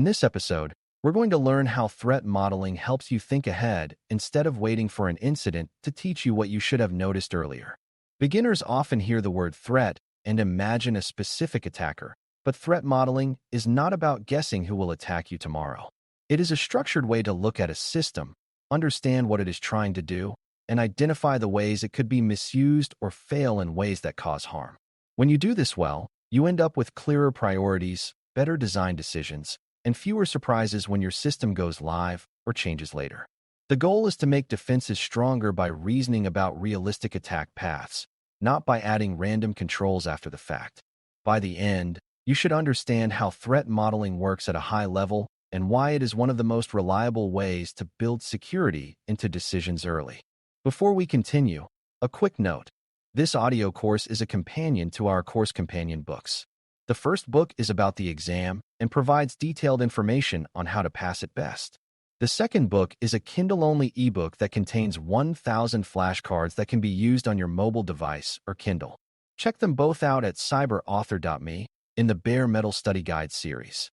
this episode, we're going to learn how threat modeling helps you think ahead instead of waiting for an incident to teach you what you should have noticed earlier. Beginners often hear the word threat and imagine a specific attacker, but threat modeling is not about guessing who will attack you tomorrow. It is a structured way to look at a system, understand what it is trying to do, and identify the ways it could be misused or fail in ways that cause harm. When you do this well, you end up with clearer priorities, better design decisions, and fewer surprises when your system goes live or changes later. The goal is to make defenses stronger by reasoning about realistic attack paths, not by adding random controls after the fact. By the end, you should understand how threat modeling works at a high level and why it is one of the most reliable ways to build security into decisions early. Before we continue, a quick note. This audio course is a companion to our course companion books. The first book is about the exam and provides detailed information on how to pass it best. The second book is a Kindle-only ebook that contains 1,000 flashcards that can be used on your mobile device or Kindle. Check them both out at cyber.author.me in the Bare Metal Study Guide series.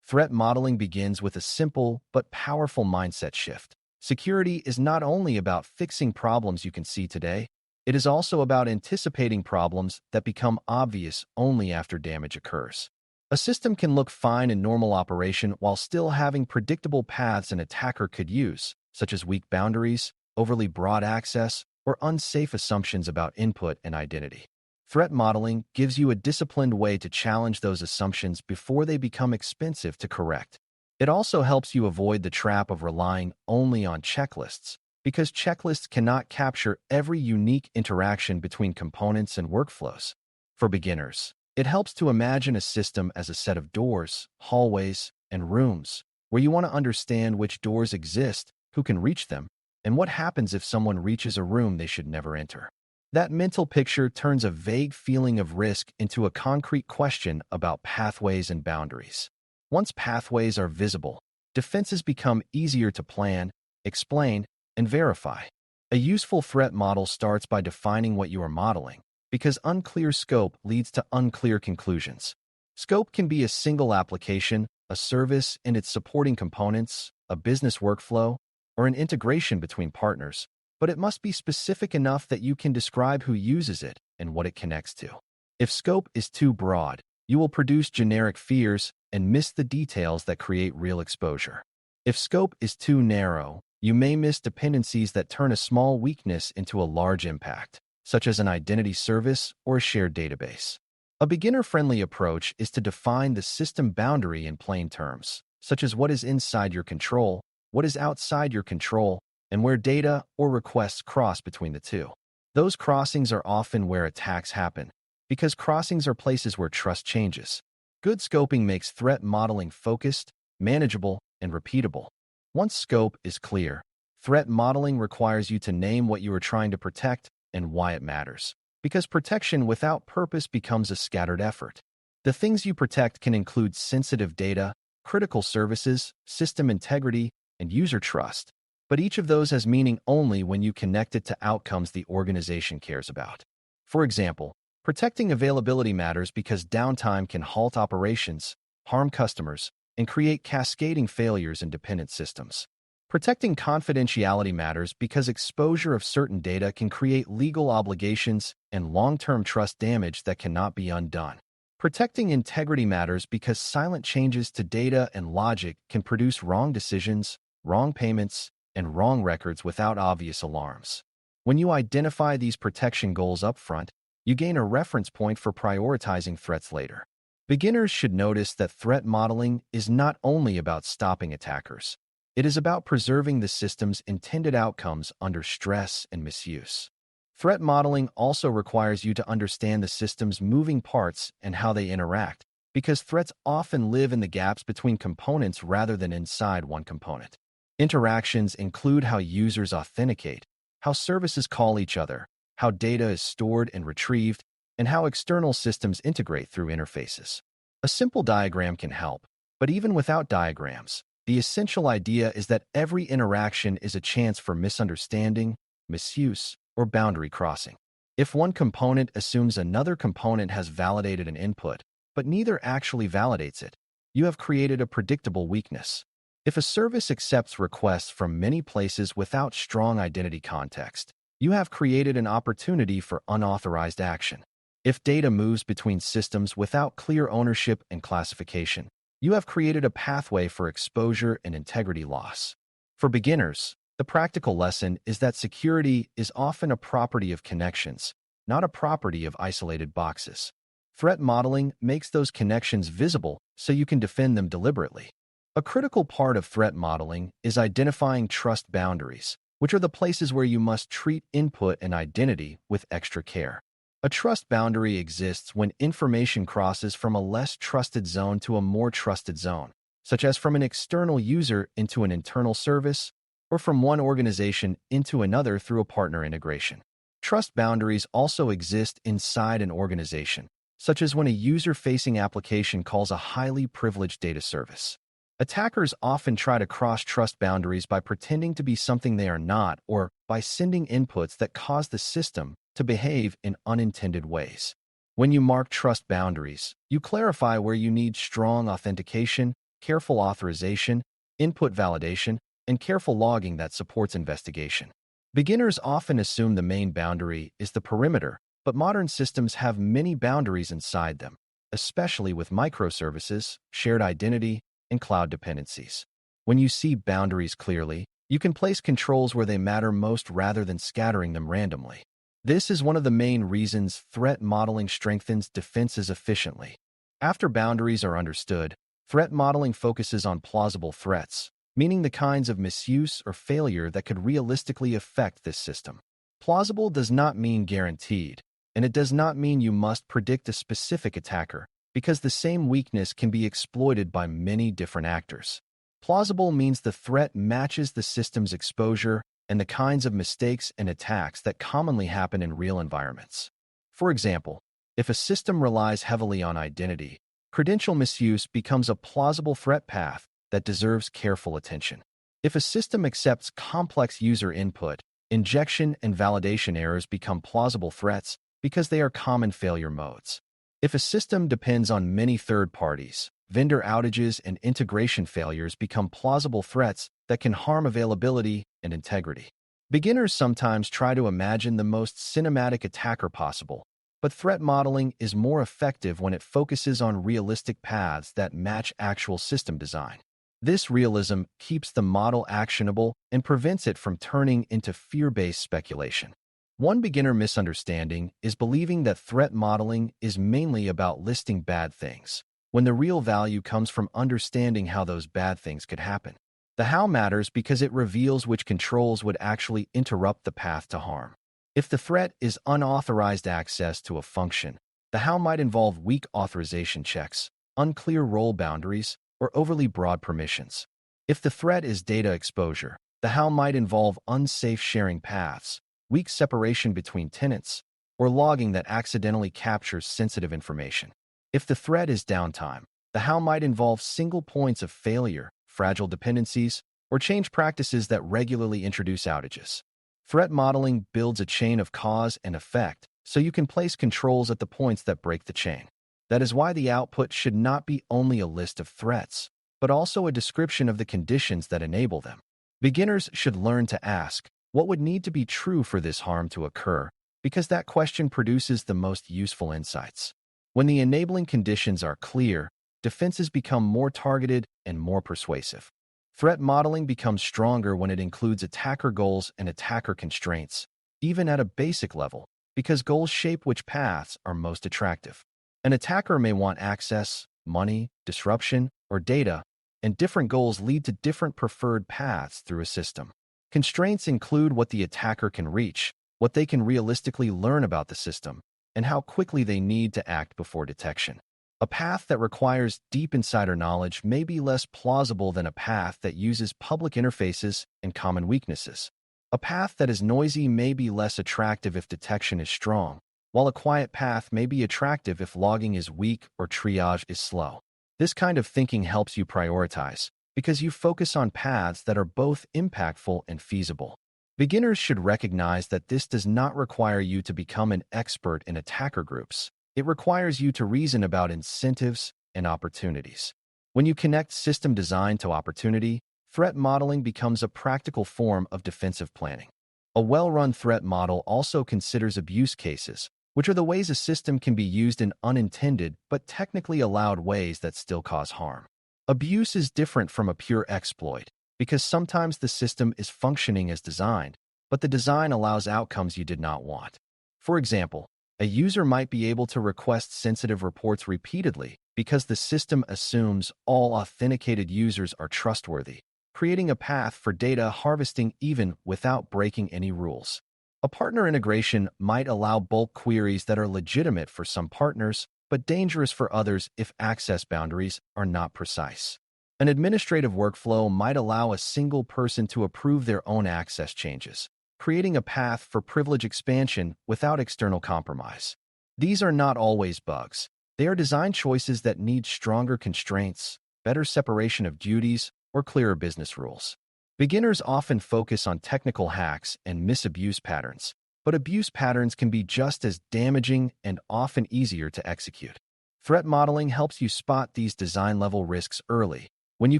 Threat modeling begins with a simple but powerful mindset shift. Security is not only about fixing problems you can see today, it is also about anticipating problems that become obvious only after damage occurs. A system can look fine in normal operation while still having predictable paths an attacker could use, such as weak boundaries, overly broad access, or unsafe assumptions about input and identity. Threat modeling gives you a disciplined way to challenge those assumptions before they become expensive to correct. It also helps you avoid the trap of relying only on checklists, because checklists cannot capture every unique interaction between components and workflows. For beginners, it helps to imagine a system as a set of doors, hallways, and rooms, where you want to understand which doors exist, who can reach them, and what happens if someone reaches a room they should never enter. That mental picture turns a vague feeling of risk into a concrete question about pathways and boundaries. Once pathways are visible, defenses become easier to plan, explain, and verify. A useful threat model starts by defining what you are modeling, because unclear scope leads to unclear conclusions. Scope can be a single application, a service and its supporting components, a business workflow, or an integration between partners, but it must be specific enough that you can describe who uses it and what it connects to. If scope is too broad, you will produce generic fears and miss the details that create real exposure. If scope is too narrow, you may miss dependencies that turn a small weakness into a large impact, such as an identity service or a shared database. A beginner-friendly approach is to define the system boundary in plain terms, such as what is inside your control, what is outside your control, and where data or requests cross between the two. Those crossings are often where attacks happen, because crossings are places where trust changes. Good scoping makes threat modeling focused, manageable, and repeatable. Once scope is clear, threat modeling requires you to name what you are trying to protect and why it matters, because protection without purpose becomes a scattered effort. The things you protect can include sensitive data, critical services, system integrity, and user trust, but each of those has meaning only when you connect it to outcomes the organization cares about. For example, protecting availability matters because downtime can halt operations, harm customers, and create cascading failures in dependent systems. Protecting confidentiality matters because exposure of certain data can create legal obligations and long-term trust damage that cannot be undone. Protecting integrity matters because silent changes to data and logic can produce wrong decisions, wrong payments, and wrong records without obvious alarms. When you identify these protection goals upfront, you gain a reference point for prioritizing threats later. Beginners should notice that threat modeling is not only about stopping attackers. It is about preserving the system's intended outcomes under stress and misuse. Threat modeling also requires you to understand the system's moving parts and how they interact, because threats often live in the gaps between components rather than inside one component. Interactions include how users authenticate, how services call each other, how data is stored and retrieved, and how external systems integrate through interfaces. A simple diagram can help, but even without diagrams, the essential idea is that every interaction is a chance for misunderstanding, misuse, or boundary crossing. If one component assumes another component has validated an input, but neither actually validates it, you have created a predictable weakness. If a service accepts requests from many places without strong identity context, you have created an opportunity for unauthorized action. If data moves between systems without clear ownership and classification, you have created a pathway for exposure and integrity loss. For beginners, the practical lesson is that security is often a property of connections, not a property of isolated boxes. Threat modeling makes those connections visible so you can defend them deliberately. A critical part of threat modeling is identifying trust boundaries, which are the places where you must treat input and identity with extra care. A trust boundary exists when information crosses from a less trusted zone to a more trusted zone, such as from an external user into an internal service, or from one organization into another through a partner integration. Trust boundaries also exist inside an organization, such as when a user-facing application calls a highly privileged data service. Attackers often try to cross trust boundaries by pretending to be something they are not, or by sending inputs that cause the system to behave in unintended ways. When you mark trust boundaries, you clarify where you need strong authentication, careful authorization, input validation, and careful logging that supports investigation. Beginners often assume the main boundary is the perimeter, but modern systems have many boundaries inside them, especially with microservices, shared identity, and cloud dependencies. When you see boundaries clearly, you can place controls where they matter most rather than scattering them randomly. This is one of the main reasons threat modeling strengthens defenses efficiently. After boundaries are understood, threat modeling focuses on plausible threats, meaning the kinds of misuse or failure that could realistically affect this system. Plausible does not mean guaranteed, and it does not mean you must predict a specific attacker, because the same weakness can be exploited by many different actors. Plausible means the threat matches the system's exposure and the kinds of mistakes and attacks that commonly happen in real environments. For example, if a system relies heavily on identity, credential misuse becomes a plausible threat path that deserves careful attention. If a system accepts complex user input, injection and validation errors become plausible threats because they are common failure modes. If a system depends on many third parties, vendor outages and integration failures become plausible threats that can harm availability and integrity. Beginners sometimes try to imagine the most cinematic attacker possible, but threat modeling is more effective when it focuses on realistic paths that match actual system design. This realism keeps the model actionable and prevents it from turning into fear-based speculation. One beginner misunderstanding is believing that threat modeling is mainly about listing bad things, when the real value comes from understanding how those bad things could happen. The how matters because it reveals which controls would actually interrupt the path to harm. If the threat is unauthorized access to a function, the how might involve weak authorization checks, unclear role boundaries, or overly broad permissions. If the threat is data exposure, the how might involve unsafe sharing paths, weak separation between tenants, or logging that accidentally captures sensitive information. If the threat is downtime, the how might involve single points of failure, fragile dependencies, or change practices that regularly introduce outages. Threat modeling builds a chain of cause and effect so you can place controls at the points that break the chain. That is why the output should not be only a list of threats, but also a description of the conditions that enable them. Beginners should learn to ask, what would need to be true for this harm to occur? Because that question produces the most useful insights. When the enabling conditions are clear, defenses become more targeted and more persuasive. Threat modeling becomes stronger when it includes attacker goals and attacker constraints, even at a basic level, because goals shape which paths are most attractive. An attacker may want access, money, disruption, or data, and different goals lead to different preferred paths through a system. Constraints include what the attacker can reach, what they can realistically learn about the system, and how quickly they need to act before detection. A path that requires deep insider knowledge may be less plausible than a path that uses public interfaces and common weaknesses. A path that is noisy may be less attractive if detection is strong, while a quiet path may be attractive if logging is weak or triage is slow. This kind of thinking helps you prioritize, because you focus on paths that are both impactful and feasible. Beginners should recognize that this does not require you to become an expert in attacker groups. It requires you to reason about incentives and opportunities. When you connect system design to opportunity, threat modeling becomes a practical form of defensive planning. A well-run threat model also considers abuse cases, which are the ways a system can be used in unintended but technically allowed ways that still cause harm. Abuse is different from a pure exploit, because sometimes the system is functioning as designed, but the design allows outcomes you did not want. For example, a user might be able to request sensitive reports repeatedly because the system assumes all authenticated users are trustworthy, creating a path for data harvesting even without breaking any rules. A partner integration might allow bulk queries that are legitimate for some partners, but dangerous for others if access boundaries are not precise. An administrative workflow might allow a single person to approve their own access changes, creating a path for privilege expansion without external compromise. These are not always bugs. They are design choices that need stronger constraints, better separation of duties, or clearer business rules. Beginners often focus on technical hacks and misabuse patterns, but abuse patterns can be just as damaging and often easier to execute. Threat modeling helps you spot these design-level risks early, when you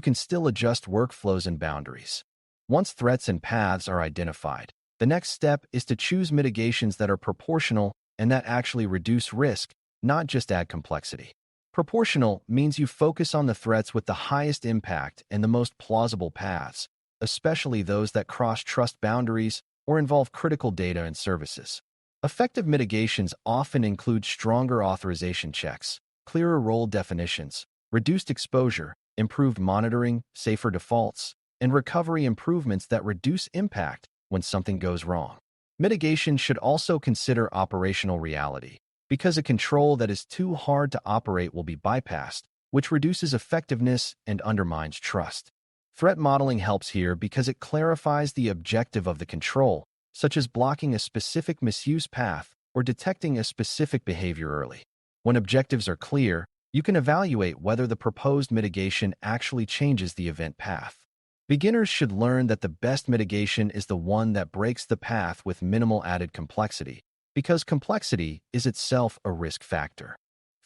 can still adjust workflows and boundaries. Once threats and paths are identified, the next step is to choose mitigations that are proportional and that actually reduce risk, not just add complexity. Proportional means you focus on the threats with the highest impact and the most plausible paths, especially those that cross trust boundaries or involve critical data and services. Effective mitigations often include stronger authorization checks, clearer role definitions, reduced exposure, improved monitoring, safer defaults, and recovery improvements that reduce impact when something goes wrong. Mitigation should also consider operational reality, because a control that is too hard to operate will be bypassed, which reduces effectiveness and undermines trust. Threat modeling helps here because it clarifies the objective of the control, such as blocking a specific misuse path or detecting a specific behavior early. When objectives are clear, you can evaluate whether the proposed mitigation actually changes the event path. Beginners should learn that the best mitigation is the one that breaks the path with minimal added complexity, because complexity is itself a risk factor.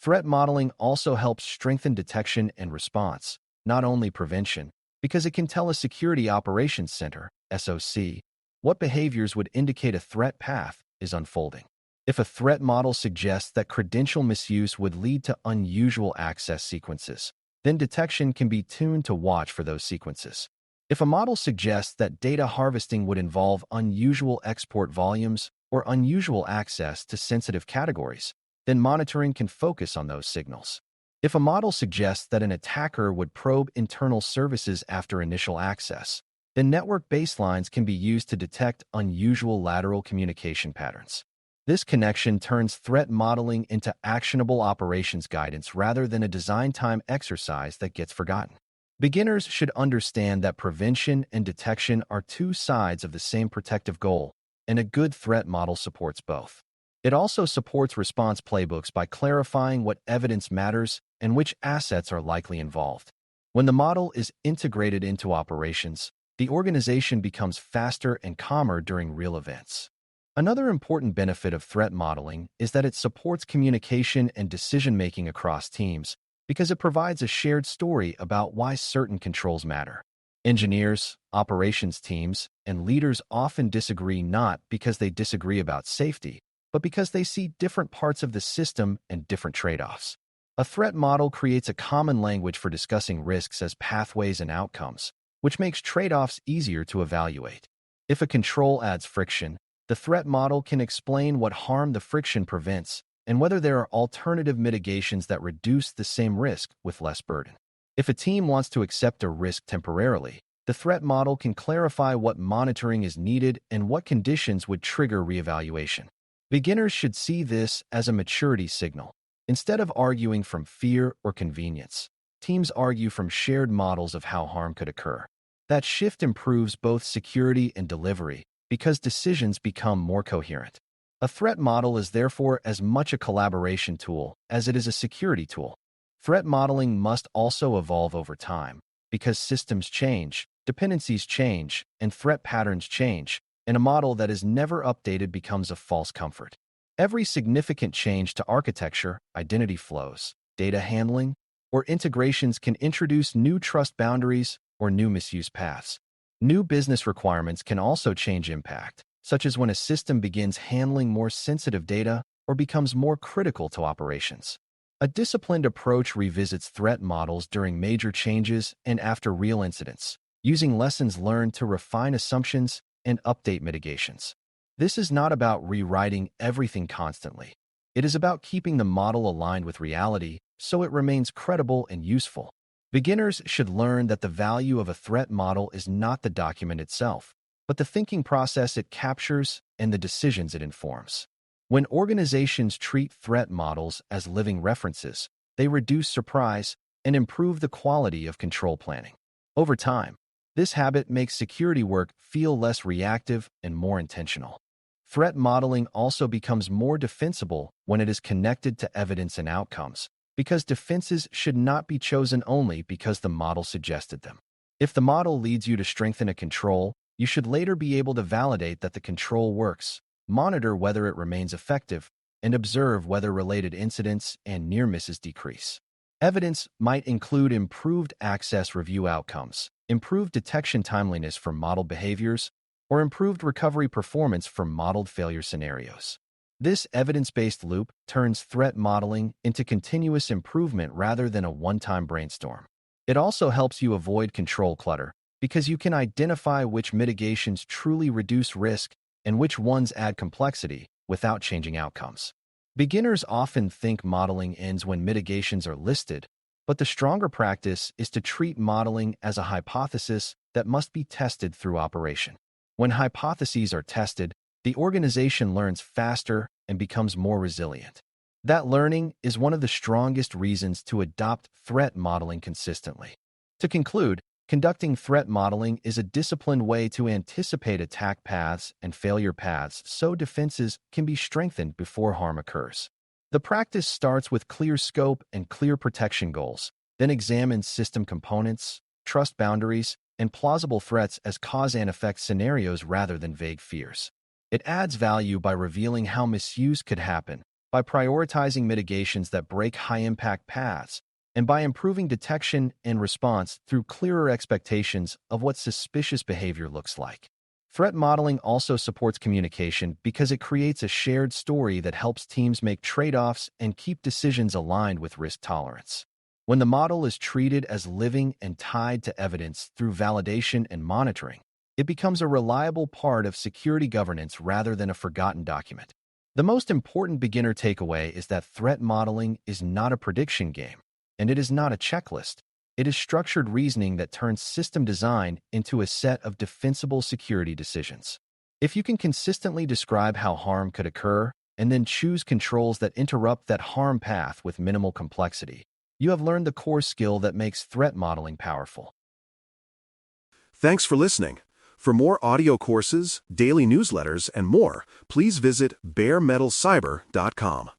Threat modeling also helps strengthen detection and response, not only prevention, because it can tell a Security Operations Center, SOC, what behaviors would indicate a threat path is unfolding. If a threat model suggests that credential misuse would lead to unusual access sequences, then detection can be tuned to watch for those sequences. If a model suggests that data harvesting would involve unusual export volumes or unusual access to sensitive categories, then monitoring can focus on those signals. If a model suggests that an attacker would probe internal services after initial access, then network baselines can be used to detect unusual lateral communication patterns. This connection turns threat modeling into actionable operations guidance rather than a design time exercise that gets forgotten. Beginners should understand that prevention and detection are two sides of the same protective goal, and a good threat model supports both. It also supports response playbooks by clarifying what evidence matters and which assets are likely involved. When the model is integrated into operations, the organization becomes faster and calmer during real events. Another important benefit of threat modeling is that it supports communication and decision-making across teams, because it provides a shared story about why certain controls matter. Engineers, operations teams, and leaders often disagree not because they disagree about safety, but because they see different parts of the system and different trade-offs. A threat model creates a common language for discussing risks as pathways and outcomes, which makes trade-offs easier to evaluate. If a control adds friction, the threat model can explain what harm the friction prevents and whether there are alternative mitigations that reduce the same risk with less burden. If a team wants to accept a risk temporarily, the threat model can clarify what monitoring is needed and what conditions would trigger reevaluation. Beginners should see this as a maturity signal. Instead of arguing from fear or convenience, teams argue from shared models of how harm could occur. That shift improves both security and delivery because decisions become more coherent. A threat model is therefore as much a collaboration tool as it is a security tool. Threat modeling must also evolve over time, because systems change, dependencies change, and threat patterns change, and a model that is never updated becomes a false comfort. Every significant change to architecture, identity flows, data handling, or integrations can introduce new trust boundaries or new misuse paths. New business requirements can also change impact, such as when a system begins handling more sensitive data or becomes more critical to operations. A disciplined approach revisits threat models during major changes and after real incidents, using lessons learned to refine assumptions and update mitigations. This is not about rewriting everything constantly. It is about keeping the model aligned with reality so it remains credible and useful. Beginners should learn that the value of a threat model is not the document itself, but the thinking process it captures and the decisions it informs. When organizations treat threat models as living references, they reduce surprise and improve the quality of control planning. Over time, this habit makes security work feel less reactive and more intentional. Threat modeling also becomes more defensible when it is connected to evidence and outcomes, because defenses should not be chosen only because the model suggested them. If the model leads you to strengthen a control, you should later be able to validate that the control works, monitor whether it remains effective, and observe whether related incidents and near misses decrease. Evidence might include improved access review outcomes, improved detection timeliness for modeled behaviors, or improved recovery performance from modeled failure scenarios. This evidence-based loop turns threat modeling into continuous improvement rather than a one-time brainstorm. It also helps you avoid control clutter because you can identify which mitigations truly reduce risk and which ones add complexity without changing outcomes. Beginners often think modeling ends when mitigations are listed, but the stronger practice is to treat modeling as a hypothesis that must be tested through operation. When hypotheses are tested, the organization learns faster and becomes more resilient. That learning is one of the strongest reasons to adopt threat modeling consistently. To conclude, conducting threat modeling is a disciplined way to anticipate attack paths and failure paths so defenses can be strengthened before harm occurs. The practice starts with clear scope and clear protection goals, then examines system components, trust boundaries, and plausible threats as cause and effect scenarios rather than vague fears. It adds value by revealing how misuse could happen, by prioritizing mitigations that break high-impact paths, and by improving detection and response through clearer expectations of what suspicious behavior looks like. Threat modeling also supports communication because it creates a shared story that helps teams make trade-offs and keep decisions aligned with risk tolerance. When the model is treated as living and tied to evidence through validation and monitoring, it becomes a reliable part of security governance rather than a forgotten document. The most important beginner takeaway is that threat modeling is not a prediction game, and it is not a checklist. It is structured reasoning that turns system design into a set of defensible security decisions. If you can consistently describe how harm could occur and then choose controls that interrupt that harm path with minimal complexity, you have learned the core skill that makes threat modeling powerful. Thanks for listening. For more audio courses, daily newsletters, and more, please visit DailyCyber.News.